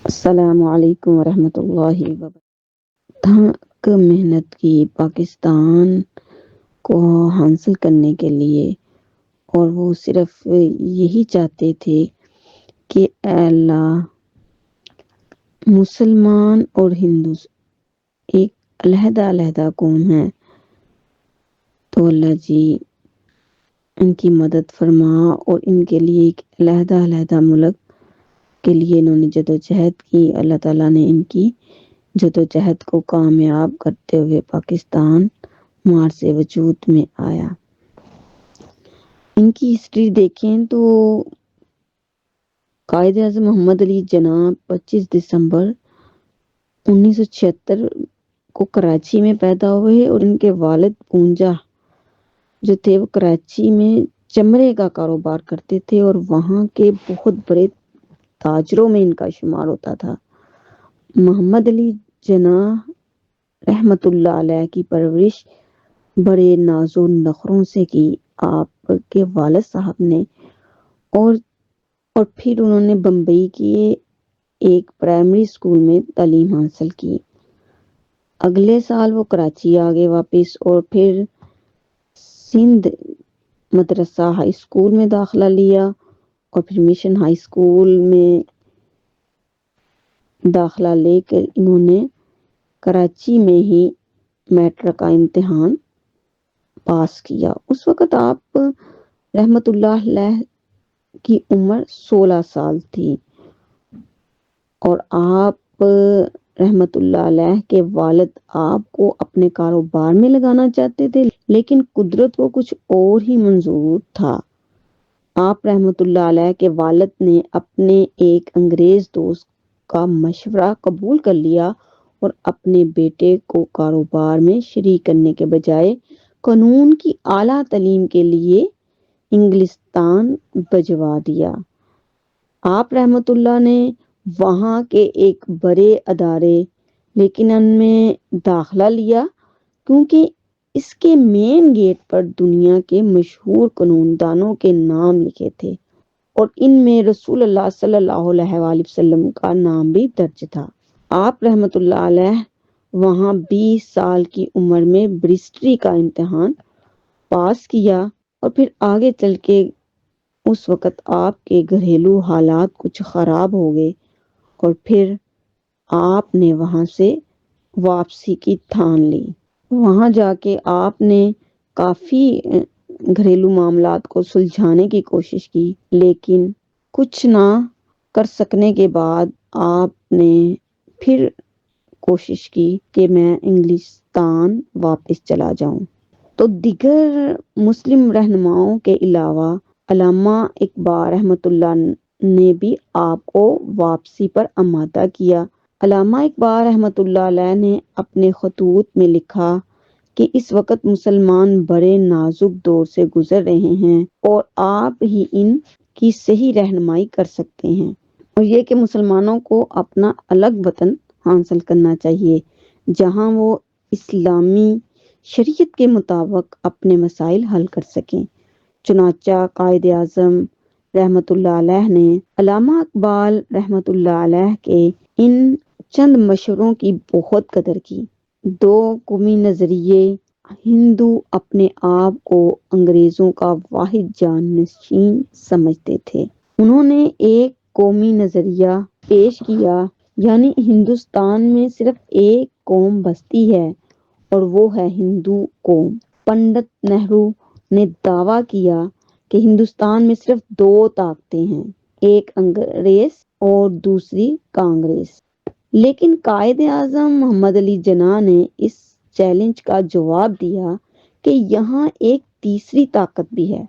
السلام علیکم ورحمۃ اللہ وبرکاتہ۔ تھک محنت کی پاکستان کو حاصل کرنے کے لیے، اور وہ صرف یہی چاہتے تھے کہ اے اللہ، مسلمان اور ہندو ایک علیحدہ علیحدہ قوم ہے، تو اللہ جی ان کی مدد فرما اور ان کے لیے ایک علیحدہ علیحدہ ملک کے لیے انہوں نے جدوجہد کی۔ اللہ تعالیٰ نے ان کی جدوجہد کو کامیاب کرتے ہوئے پاکستان مارز وجود میں آیا۔ ان کی ہسٹری دیکھیں تو قائد اعظم محمد علی جناح 25 دسمبر 1976 کو کراچی میں پیدا ہوئے، اور ان کے والد پونجا جو تھے وہ کراچی میں چمڑے کا کاروبار کرتے تھے، اور وہاں کے بہت بڑے تاجروں میں ان کا شمار ہوتا تھا۔ محمد علی جناح رحمت اللہ علیہ کی پرورش بڑے ناز و نخروں سے کی۔ آپ کے والد صاحب نے اور پھر انہوں نے بمبئی کی ایک پرائمری اسکول میں تعلیم حاصل کی۔ اگلے سال وہ کراچی آ گئے واپس، اور پھر سندھ مدرسہ ہائی اسکول میں داخلہ لیا، اور پھر مشن ہائی اسکول میں داخلہ لے کر انہوں نے کراچی میں ہی میٹرک کا امتحان پاس کیا۔ اس وقت آپ رحمت اللہ علیہ کی عمر 16 سال تھی، اور آپ رحمت اللہ علیہ کے والد آپ کو اپنے کاروبار میں لگانا چاہتے تھے، لیکن قدرت کو کچھ اور ہی منظور تھا۔ آپ رحمت اللہ علیہ کے والد نے اپنے ایک انگریز دوست کا مشورہ قبول کر لیا، اور اپنے بیٹے کو کاروبار میں شریک کرنے کے بجائے قانون کی اعلیٰ تعلیم کے لیے انگلستان بھجوا دیا۔ آپ رحمت اللہ نے وہاں کے ایک بڑے ادارے لیکن میں داخلہ لیا، کیونکہ اس کے مین گیٹ پر دنیا کے مشہور قانون دانوں کے نام لکھے تھے، اور ان میں رسول اللہ صلی اللہ علیہ وآلہ وسلم کا نام بھی درج تھا۔ آپ رحمت اللہ علیہ وہاں 20 سال کی عمر میں بیرسٹری کا امتحان پاس کیا، اور پھر آگے چل کے اس وقت آپ کے گھریلو حالات کچھ خراب ہو گئے، اور پھر آپ نے وہاں سے واپسی کی ٹھان لی۔ وہاں جا کے آپ نے کافی گھریلو معاملات کو سلجھانے کی کوشش کی، لیکن کچھ نہ کر سکنے کے بعد آپ نے پھر کوشش کی کہ میں انگلستان واپس چلا جاؤں۔ تو دیگر مسلم رہنماؤں کے علاوہ علامہ اقبال رحمۃ اللہ نے بھی آپ کو واپسی پر آمادہ کیا۔ علامہ اقبال رحمۃ اللہ علیہ نے اپنے خطوط میں لکھا کہ اس وقت مسلمان بڑے نازک دور سے گزر رہے ہیں، اور آپ ہی ان کی صحیح رہنمائی کر سکتے ہیں، اور یہ کہ مسلمانوں کو اپنا الگ وطن حاصل کرنا چاہیے جہاں وہ اسلامی شریعت کے مطابق اپنے مسائل حل کر سکیں۔ چنانچہ قائد اعظم رحمت اللہ علیہ نے علامہ اقبال رحمت اللہ علیہ کے ان چند مشوروں کی بہت قدر کی۔ دو قومی نظریے: ہندو اپنے آپ کو انگریزوں کا واحد جانشین سمجھتے تھے۔ انہوں نے ایک قومی نظریہ پیش کیا، یعنی ہندوستان میں صرف ایک قوم بستی ہے، اور وہ ہے ہندو قوم۔ پنڈت نہرو نے دعویٰ کیا کہ ہندوستان میں صرف 2 طاقتیں ہیں، ایک انگریز اور دوسری کانگریس۔ لیکن قائد اعظم محمد علی جناح نے اس چیلنج کا جواب دیا کہ یہاں ایک تیسری طاقت بھی ہے،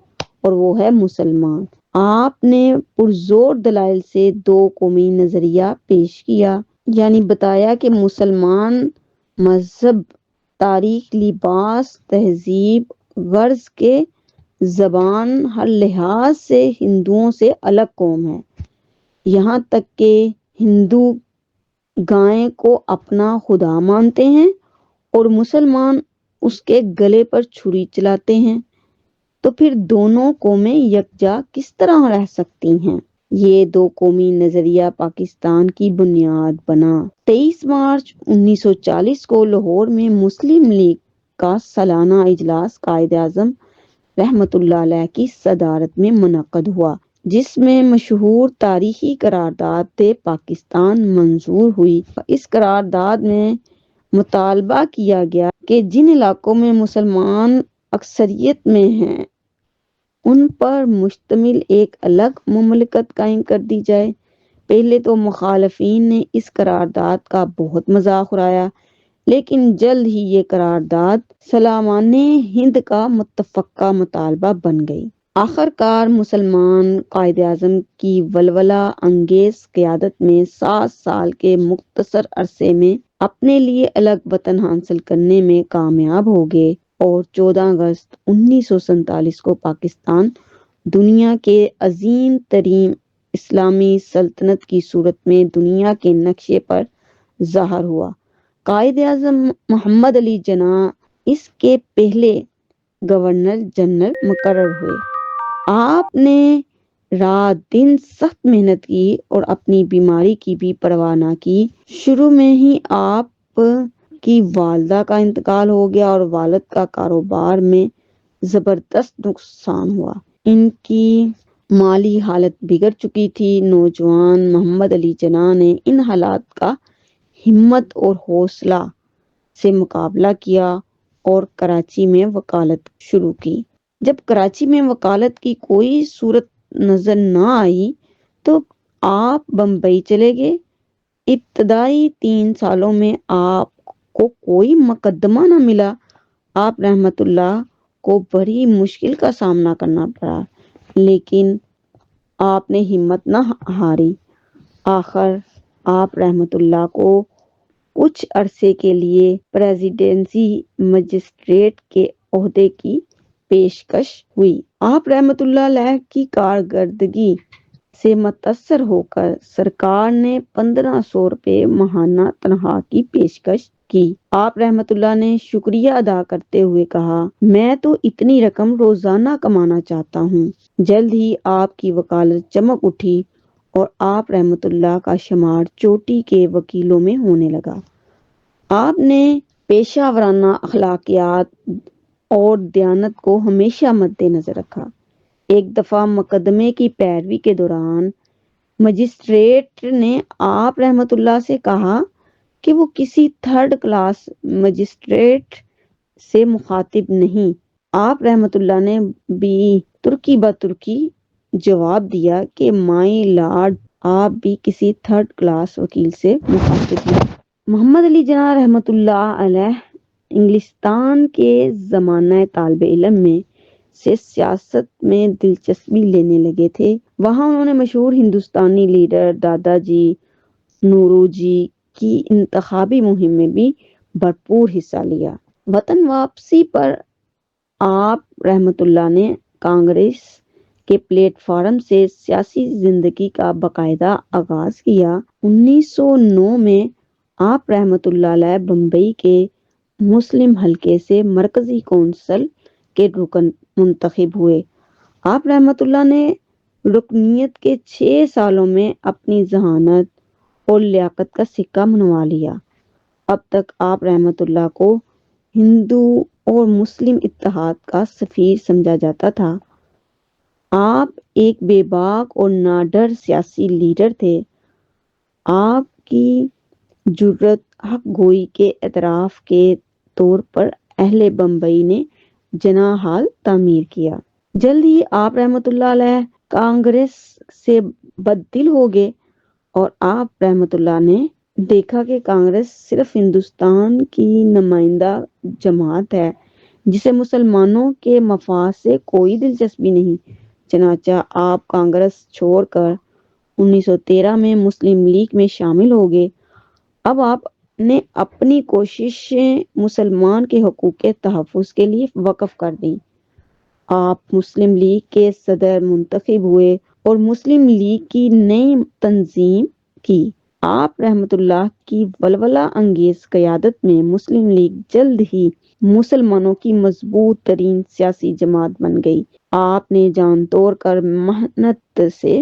اور وہ ہے مسلمان۔ آپ نے پرزور دلائل سے 2 قومی نظریہ پیش کیا، یعنی بتایا کہ مسلمان مذہب، تاریخ، لباس، تہذیب، غرض کے زبان، ہر لحاظ سے ہندوؤں سے الگ قوم ہے، یہاں تک کہ ہندو گائے کو اپنا خدا مانتے ہیں، اور مسلمان اس کے گلے پر چھری چلاتے ہیں۔ تو پھر دونوں قومیں یکجا کس طرح رہ سکتی ہیں؟ یہ دو قومی نظریہ پاکستان کی بنیاد بنا۔ 23 مارچ 1940 کو لاہور میں مسلم لیگ کا سالانہ اجلاس قائد اعظم رحمت اللہ علیہ کی صدارت میں منعقد ہوا، جس میں مشہور تاریخی قرارداد پاکستان منظور ہوئی۔ اس قرارداد میں مطالبہ کیا گیا کہ جن علاقوں میں مسلمان اکثریت میں ہیں ان پر مشتمل ایک الگ مملکت قائم کر دی جائے۔ پہلے تو مخالفین نے اس قرارداد کا بہت مذاق اڑایا، لیکن جلد ہی یہ قرارداد سلامان ہند کا متفقہ مطالبہ بن گئی۔ آخر کار مسلمان قائد اعظم کی ولولہ انگیز قیادت میں 7 سال کے مختصر عرصے میں اپنے لیے الگ وطن حاصل کرنے میں کامیاب ہو گئے اور 14 اگست 1947 کو پاکستان دنیا کے عظیم ترین اسلامی سلطنت کی صورت میں دنیا کے نقشے پر ظاہر ہوا۔ قائد اعظم محمد علی جناح اس کے پہلے گورنر جنرل مقرر ہوئے۔ آپ نے رات دن سخت محنت کی اور اپنی بیماری کی بھی پرواہ نہ کی۔ شروع میں ہی آپ کی والدہ کا انتقال ہو گیا اور والد کا کاروبار میں زبردست نقصان ہوا۔ ان کی مالی حالت بگڑ چکی تھی۔ نوجوان محمد علی جناح نے ان حالات کا ہمت اور حوصلہ سے مقابلہ کیا اور کراچی میں وکالت شروع کی۔ جب کراچی میں وکالت کی کوئی صورت نظر نہ آئی تو آپ بمبئی چلے گئے۔ ابتدائی 3 سالوں میں آپ کو کوئی مقدمہ نہ ملا۔ آپ رحمت اللہ کو بڑی مشکل کا سامنا کرنا پڑا، لیکن آپ نے ہمت نہ ہاری۔ آخر آپ رحمت اللہ کو کچھ عرصے کے لیے پریزیڈنسی مجسٹریٹ کے عہدے کی پیشکش ہوئی۔ آپ رحمت اللہ علیہ کی کارکردگی سے متاثر ہو کر سرکار نے 1500 روپے ماہانہ تنخواہ کی پیشکش کی۔ آپ رحمت اللہ نے شکریہ ادا کرتے ہوئے کہا، میں تو اتنی رقم روزانہ کمانا چاہتا ہوں۔ جلد ہی آپ کی وکالت چمک اٹھی اور آپ رحمت اللہ کا شمار چوٹی کے وکیلوں میں ہونے لگا۔ آپ نے پیشہ ورانہ اخلاقیات اور دیانت کو ہمیشہ مد نظر رکھا۔ ایک دفعہ مقدمے کی پیروی کے دوران مجسٹریٹ نے آپ رحمت اللہ سے کہا کہ وہ کسی 3rd کلاس مجسٹریٹ سے مخاطب نہیں۔ آپ رحمت اللہ نے بھی ترکی بترکی جواب دیا کہ مائی لارڈ، آپ بھی کسی 3rd کلاس وکیل سے مخاطب نہیں۔ محمد علی جناح رحمت اللہ علیہ انگلستان کے زمانہ طالب علم میں سے سیاست میں دلچسپی لینے لگے تھے۔ وہاں انہوں نے مشہور ہندوستانی لیڈر دادا جی نوروجی کی انتخابی مہم میں بھی بھرپور حصہ لیا۔ وطن واپسی پر آپ رحمت اللہ نے کانگریس کے پلیٹ فارم سے سیاسی زندگی کا باقاعدہ آغاز کیا۔ 1909 میں آپ رحمت اللہ علیہ بمبئی کے مسلم حلقے سے مرکزی کونسل کے رکن منتخب ہوئے۔ آپ رحمت اللہ نے رکنیت کے 6 سالوں میں اپنی ذہانت اور لیاقت کا سکہ منوا لیا۔ اب تک آپ رحمت اللہ کو ہندو اور مسلم اتحاد کا سفیر سمجھا جاتا تھا۔ آپ ایک بے باک اور ناڈر سیاسی لیڈر تھے۔ آپ کی جرأت حق گوئی کے اعتراف کے طور پر اہل بمبئی نے جناح ہال تعمیر کیا۔ جلد ہی آپ رحمت اللہ علیہ کانگریس سے بددل ہو گئے اور آپ رحمت اللہ نے دیکھا کہ کانگریس صرف ہندوستان کی نمائندہ جماعت ہے جسے مسلمانوں کے مفاد سے کوئی دلچسپی نہیں۔ چنانچہ آپ کانگریس چھوڑ کر 1913 میں مسلم لیگ میں شامل ہو گئے۔ اب آپ نے اپنی کوششیں مسلمان کے حقوق کے تحفظ کے لیے وقف کر دیں۔ آپ مسلم لیگ کے صدر منتخب ہوئے اور مسلم لیگ کی نئی تنظیم کی۔ آپ رحمت اللہ کی ولولہ انگیز قیادت میں مسلم لیگ جلد ہی مسلمانوں کی مضبوط ترین سیاسی جماعت بن گئی۔ آپ نے جان توڑ کر محنت سے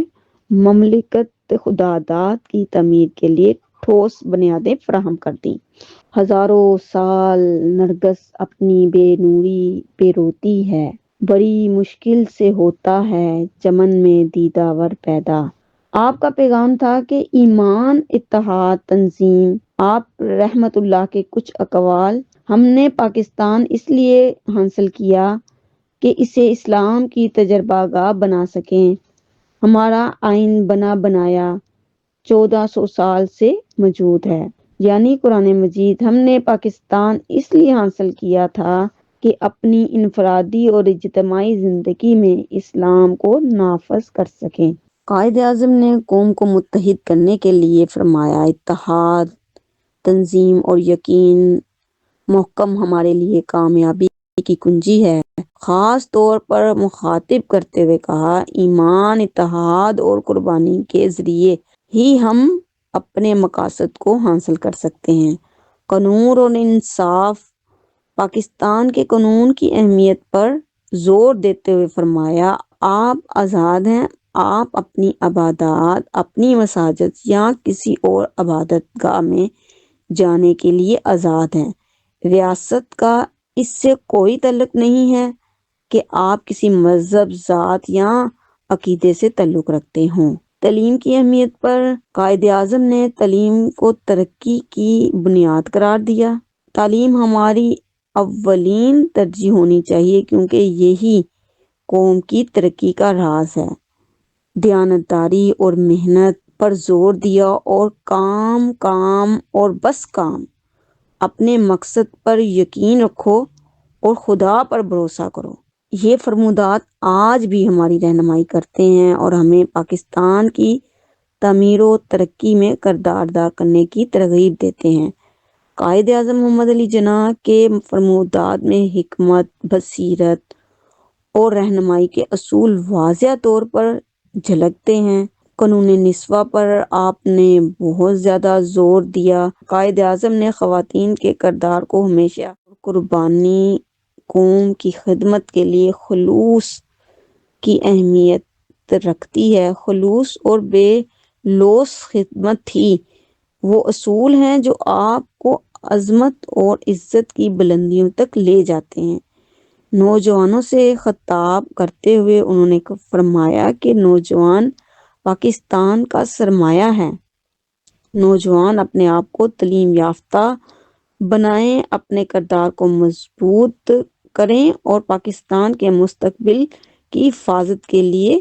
مملکت خداداد کی تعمیر کے لیے ٹھوس بنیادیں فراہم کر دیں۔ ہزاروں سال نرگس اپنی بے نوری پہ روتی ہے، بڑی مشکل سے ہوتا ہے چمن میں دیداور پیدا۔ آپ کا پیغام تھا کہ ایمان، اتحاد، تنظیم۔ آپ رحمت اللہ کے کچھ اقوال: ہم نے پاکستان اس لیے حاصل کیا کہ اسے اسلام کی تجربہ گاہ بنا سکیں۔ ہمارا آئین بنا بنایا 1400 سال سے موجود ہے، یعنی قرآن مجید۔ ہم نے پاکستان اس لیے حاصل کیا تھا کہ اپنی انفرادی اور اجتماعی زندگی میں اسلام کو نافذ کر سکیں۔ قائد اعظم نے قوم کو متحد کرنے کے لیے فرمایا، اتحاد، تنظیم اور یقین محکم ہمارے لیے کامیابی کی کنجی ہے۔ خاص طور پر مخاطب کرتے ہوئے کہا، ایمان، اتحاد اور قربانی کے ذریعے ہی ہم اپنے مقاصد کو حاصل کر سکتے ہیں۔ قانون اور انصاف۔ پاکستان کے قانون کی اہمیت پر زور دیتے ہوئے فرمایا، آپ آزاد ہیں، آپ اپنی عبادات اپنی مساجد یا کسی اور عبادت گاہ میں جانے کے لیے آزاد ہیں۔ ریاست کا اس سے کوئی تعلق نہیں ہے کہ آپ کسی مذہب، ذات یا عقیدے سے تعلق رکھتے ہوں۔ تعلیم کی اہمیت پر قائد اعظم نے تعلیم کو ترقی کی بنیاد قرار دیا۔ تعلیم ہماری اولین ترجیح ہونی چاہیے کیونکہ یہی قوم کی ترقی کا راز ہے۔ دیانتداری اور محنت پر زور دیا اور کام کام اور بس کام۔ اپنے مقصد پر یقین رکھو اور خدا پر بھروسہ کرو۔ یہ فرمودات آج بھی ہماری رہنمائی کرتے ہیں اور ہمیں پاکستان کی تعمیر و ترقی میں کردار ادا کرنے کی ترغیب دیتے ہیں۔ قائد اعظم محمد علی جناح کے فرمودات میں حکمت، بصیرت اور رہنمائی کے اصول واضح طور پر جھلکتے ہیں۔ قانون نسواں پر آپ نے بہت زیادہ زور دیا۔ قائد اعظم نے خواتین کے کردار کو ہمیشہ قربانی، قوم کی خدمت کے لیے خلوص کی اہمیت رکھتی ہے۔ خلوص اور بے لوث خدمت ہی وہ اصول ہیں جو آپ کو عظمت اور عزت کی بلندیوں تک لے جاتے ہیں۔ نوجوانوں سے خطاب کرتے ہوئے انہوں نے فرمایا کہ نوجوان پاکستان کا سرمایہ ہیں۔ نوجوان اپنے آپ کو تعلیم یافتہ بنائیں، اپنے کردار کو مضبوط کریں اور پاکستان کے مستقبل کی حفاظت کے لیے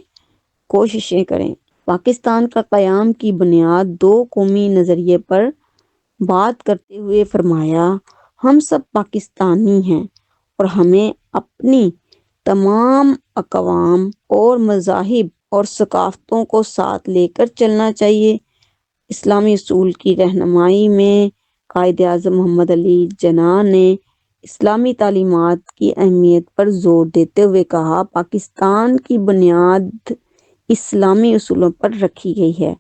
کوششیں کریں۔ پاکستان کا قیام کی بنیاد دو قومی نظریے پر بات کرتے ہوئے فرمایا، ہم سب پاکستانی ہیں اور ہمیں اپنی تمام اقوام اور مذاہب اور ثقافتوں کو ساتھ لے کر چلنا چاہیے۔ اسلامی اصول کی رہنمائی میں قائد اعظم محمد علی جناح نے اسلامی تعلیمات کی اہمیت پر زور دیتے ہوئے کہا، پاکستان کی بنیاد اسلامی اصولوں پر رکھی گئی ہے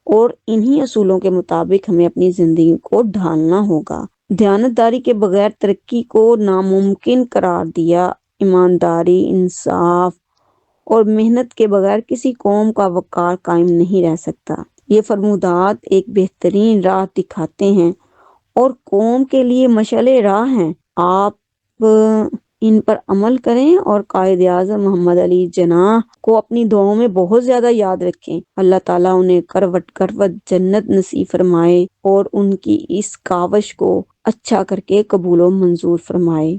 اور انہی اصولوں کے مطابق ہمیں اپنی زندگی کو ڈھالنا ہوگا۔ دیانتداری کے بغیر ترقی کو ناممکن قرار دیا۔ ایمانداری، انصاف اور محنت کے بغیر کسی قوم کا وقار قائم نہیں رہ سکتا۔ یہ فرمودات ایک بہترین راہ دکھاتے ہیں اور قوم کے لیے مشعل راہ ہیں۔ آپ ان پر عمل کریں اور قائد اعظم محمد علی جناح کو اپنی دعاؤں میں بہت زیادہ یاد رکھیں۔ اللہ تعالیٰ انہیں کروٹ کروٹ جنت نصیب فرمائے اور ان کی اس کاوش کو اچھا کر کے قبول و منظور فرمائے۔